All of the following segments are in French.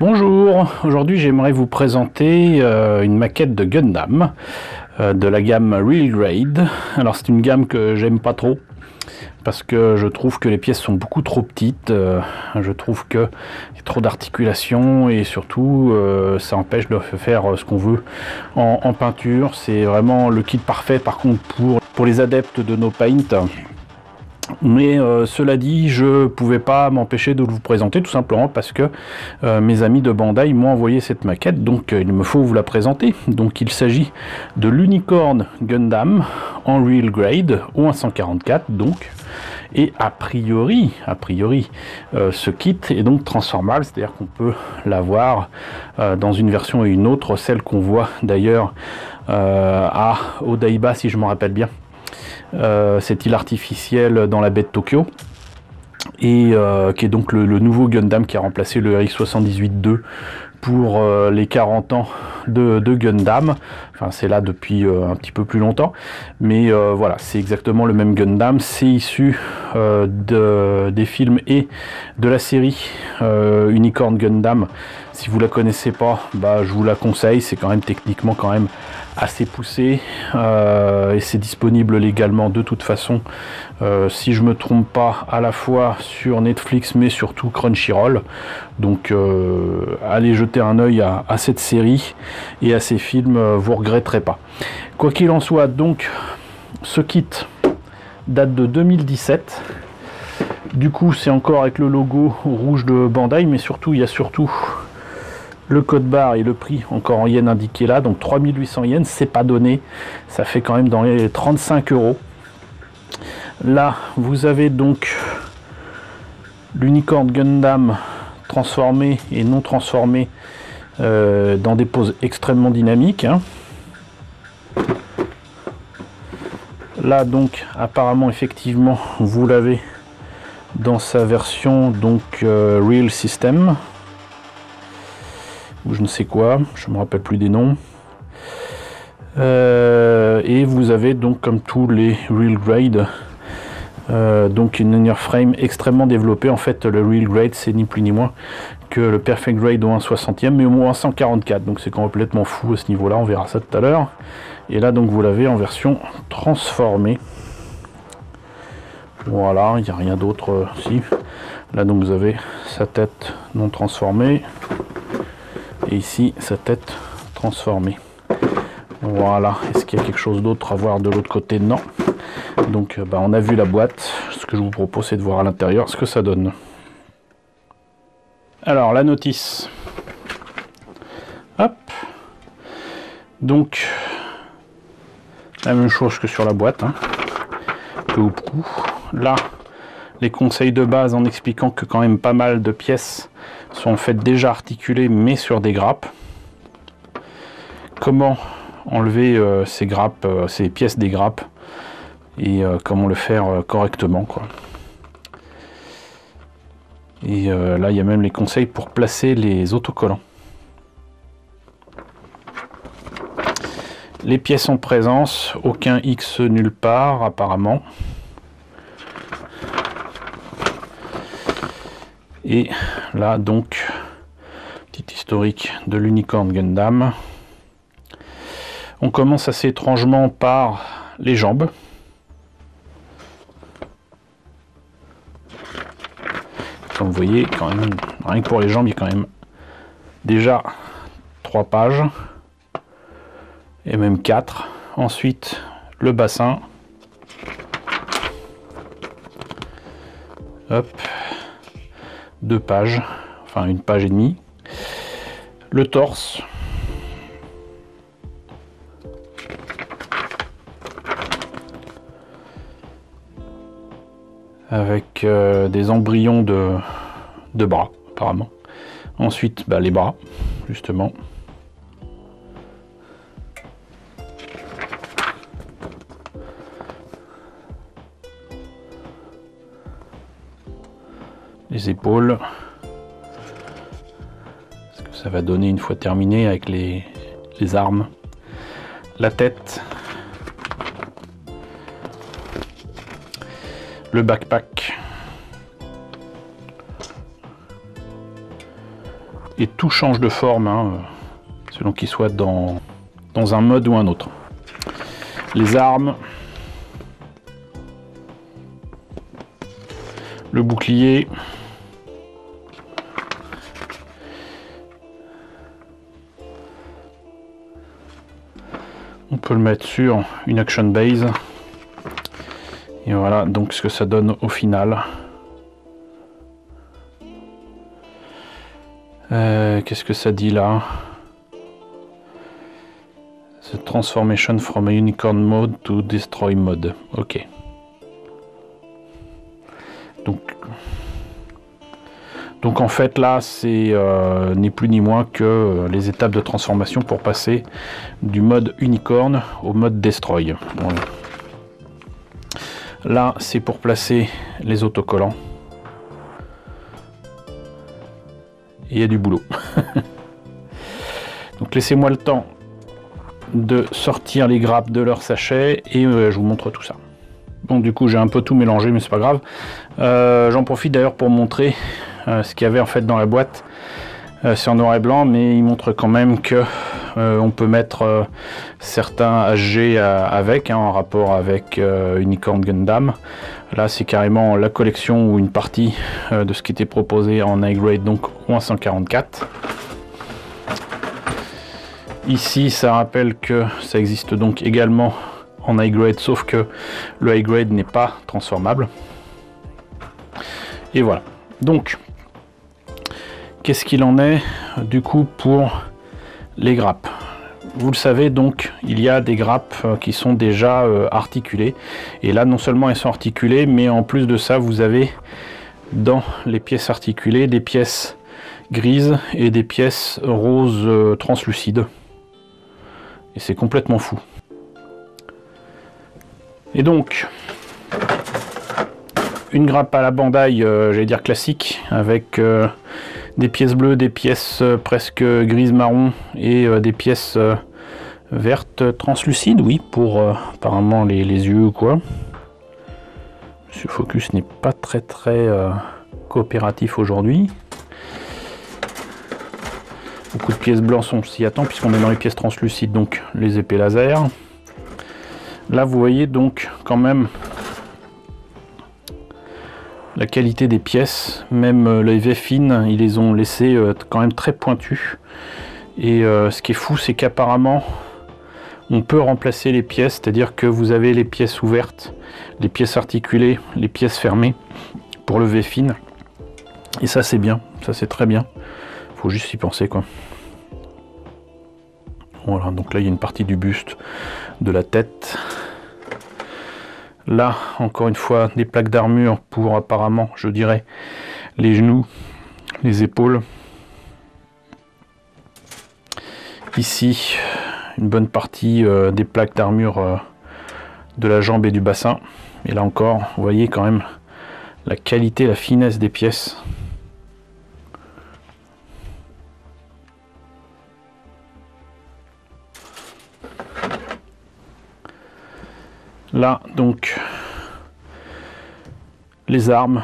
Bonjour, aujourd'hui j'aimerais vous présenter une maquette de Gundam de la gamme Real Grade. Alors c'est une gamme que j'aime pas trop parce que je trouve que les pièces sont beaucoup trop petites, je trouve qu'il y a trop d'articulation et surtout ça empêche de faire ce qu'on veut en peinture. C'est vraiment le kit parfait par contre pour les adeptes de No Paint. Mais cela dit, je pouvais pas m'empêcher de vous présenter tout simplement parce que mes amis de Bandai m'ont envoyé cette maquette, donc il me faut vous la présenter. Donc il s'agit de l'Unicorn Gundam en Real Grade O144 donc, et a priori ce kit est donc transformable, c'est-à-dire qu'on peut l'avoir dans une version et une autre, celle qu'on voit d'ailleurs à Odaiba si je me rappelle bien. Cette île artificielle dans la baie de Tokyo et qui est donc le nouveau Gundam qui a remplacé le RX-78-2 pour les 40 ans de Gundam. Enfin c'est là depuis un petit peu plus longtemps, mais voilà, c'est exactement le même Gundam. C'est issu des films et de la série Unicorn Gundam. Si vous la connaissez pas, bah, je vous la conseille, c'est quand même techniquement quand même assez poussé et c'est disponible légalement de toute façon, si je me trompe pas, à la fois sur Netflix mais surtout Crunchyroll. Donc allez jeter un œil à cette série et à ces films, vous regretterez pas. Quoi qu'il en soit, donc ce kit date de 2017. Du coup c'est encore avec le logo rouge de Bandai, mais surtout il y a surtout le code barre et le prix encore en yens indiqué là, donc 3800 yens, c'est pas donné, ça fait quand même dans les 35 euros. Là vous avez donc l'Unicorn Gundam transformé et non transformé dans des poses extrêmement dynamiques, hein. Là donc apparemment effectivement vous l'avez dans sa version donc Real System ou je ne sais quoi, je me rappelle plus des noms. Et vous avez donc comme tous les Real Grade donc une inner frame extrêmement développée. En fait le Real Grade c'est ni plus ni moins que le Perfect Grade au 1/60e mais au moins 144, donc c'est complètement fou à ce niveau là, on verra ça tout à l'heure. Et là donc vous l'avez en version transformée. Voilà, il n'y a rien d'autre ici. Là donc vous avez sa tête non transformée et ici sa tête transformée. Voilà, est-ce qu'il y a quelque chose d'autre à voir de l'autre côté? Non. Donc bah, on a vu la boîte, ce que je vous propose c'est de voir à l'intérieur ce que ça donne. Alors la notice, hop, donc la même chose que sur la boîte, hein. Peu ou prou. Là les conseils de base en expliquant que quand même pas mal de pièces sont en fait déjà articulées mais sur des grappes. Comment enlever ces grappes, ces pièces des grappes et comment le faire correctement quoi. Et là il y a même les conseils pour placer les autocollants. Les pièces en présence, aucun X nulle part apparemment. Et là donc petit historique de l'Unicorn Gundam. On commence assez étrangement par les jambes. Comme vous voyez, quand même, rien que pour les jambes, il y a quand même déjà 3 pages. Et même 4. Ensuite, le bassin. Hop. 2 pages. Enfin, 1 page et demie. Le torse. Avec des embryons de bras apparemment. Ensuite bah, les bras justement. Les épaules. Ce que ça va donner une fois terminé avec les armes. La tête. Le backpack, Et tout change de forme, hein, selon qu'il soit dans un mode ou un autre. Les armes, le bouclier, on peut le mettre sur une action base. Et voilà donc ce que ça donne au final. Qu'est-ce que ça dit là? The transformation from a unicorn mode to destroy mode. Ok. Donc en fait là c'est ni plus ni moins que les étapes de transformation pour passer du mode unicorn au mode destroy. Voilà. Là c'est pour placer les autocollants. Et il y a du boulot. Donc laissez-moi le temps de sortir les grappes de leur sachet et je vous montre tout ça. Bon, du coup j'ai un peu tout mélangé mais c'est pas grave. J'en profite d'ailleurs pour montrer ce qu'il y avait en fait dans la boîte. C'est en noir et blanc mais il montre quand même que on peut mettre certains HG avec, hein, en rapport avec Unicorn Gundam. Là c'est carrément la collection ou une partie de ce qui était proposé en high grade, donc au 144. Ici ça rappelle que ça existe donc également en high grade, sauf que le high grade n'est pas transformable. Et voilà. Donc qu'est-ce qu'il en est du coup pour les grappes? Vous le savez, donc il y a des grappes qui sont déjà articulées, et là non seulement elles sont articulées, mais en plus de ça vous avez dans les pièces articulées des pièces grises et des pièces roses translucides, et c'est complètement fou. Et donc une grappe à la Bandai, j'allais dire classique, avec des pièces bleues, des pièces presque grises marron et des pièces vertes translucides, oui, pour apparemment les yeux ou quoi. Monsieur Focus n'est pas très coopératif aujourd'hui. Beaucoup de pièces blanches, on s'y attend puisqu'on est dans les pièces translucides, donc les épées laser. Là vous voyez donc quand même la qualité des pièces, même les V-fines, ils les ont laissés quand même très pointus. Et ce qui est fou, c'est qu'apparemment on peut remplacer les pièces, c'est-à-dire que vous avez les pièces ouvertes, les pièces articulées, les pièces fermées pour le V-fine. Et ça c'est bien, ça c'est très bien. Faut juste y penser quoi. Voilà, donc là il y a une partie du buste, de la tête. Là, encore une fois, des plaques d'armure pour apparemment, je dirais, les genoux, les épaules. Ici, une bonne partie des plaques d'armure de la jambe et du bassin. Et là encore, vous voyez quand même la qualité, la finesse des pièces. Là donc les armes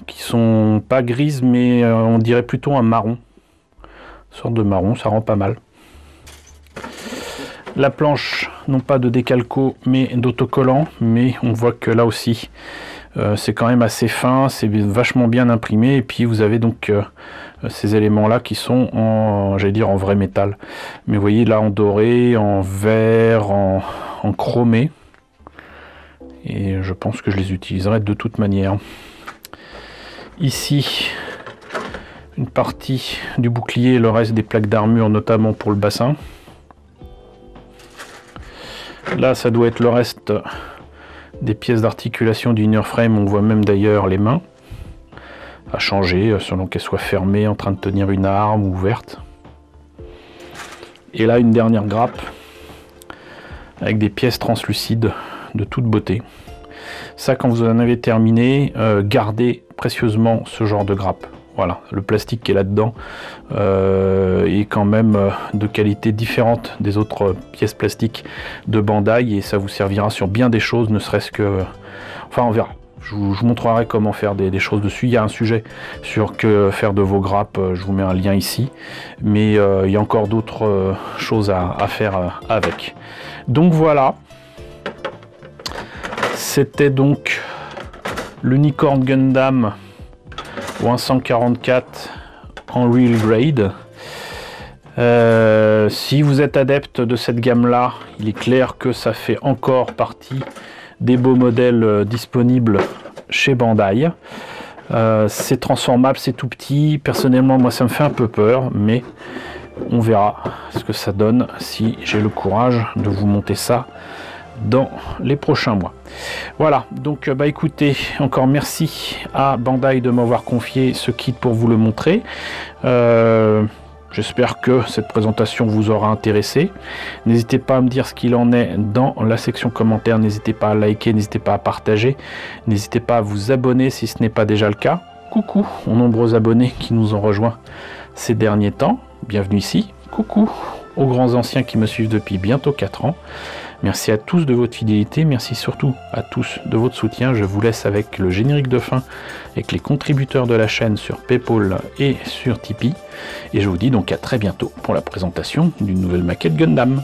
qui sont pas grises mais on dirait plutôt un marron, une sorte de marron, ça rend pas mal. La planche non pas de décalco mais d'autocollant, mais on voit que là aussi c'est quand même assez fin, c'est vachement bien imprimé, et puis vous avez donc ces éléments là qui sont en, j'allais dire en vrai métal, mais vous voyez là en doré, en vert, en chromé. Et je pense que je les utiliserai de toute manière. Ici, une partie du bouclier, le reste des plaques d'armure, notamment pour le bassin. Là, ça doit être le reste des pièces d'articulation du inner frame. On voit même d'ailleurs les mains à changer, selon qu'elles soient fermées, en train de tenir une arme ou ouverte. Et là, une dernière grappe avec des pièces translucides de toute beauté. Ça, quand vous en avez terminé, gardez précieusement ce genre de grappe. Voilà, le plastique qui est là-dedans est quand même de qualité différente des autres pièces plastiques de Bandai, et ça vous servira sur bien des choses, ne serait-ce que... Enfin, on verra. vous montrerai comment faire des choses dessus. Il y a un sujet sur que faire de vos grappes, je vous mets un lien ici. Mais il y a encore d'autres choses à faire avec. Donc voilà. C'était donc l'Unicorn Gundam au 144 en Real Grade. Si vous êtes adepte de cette gamme-là, il est clair que ça fait encore partie des beaux modèles disponibles chez Bandai. C'est transformable, c'est tout petit. Personnellement, moi, ça me fait un peu peur, mais on verra ce que ça donne si j'ai le courage de vous monter ça dans les prochains mois. Voilà, donc bah écoutez, encore merci à Bandai de m'avoir confié ce kit pour vous le montrer. J'espère que cette présentation vous aura intéressé. N'hésitez pas à me dire ce qu'il en est dans la section commentaires. N'hésitez pas à liker, n'hésitez pas à partager. N'hésitez pas à vous abonner si ce n'est pas déjà le cas. Coucou aux nombreux abonnés qui nous ont rejoints ces derniers temps. Bienvenue ici. Coucou aux grands anciens qui me suivent depuis bientôt 4 ans. Merci à tous de votre fidélité, merci surtout à tous de votre soutien. Je vous laisse avec le générique de fin, avec les contributeurs de la chaîne sur PayPal et sur Tipeee. Et je vous dis donc à très bientôt pour la présentation d'une nouvelle maquette Gundam.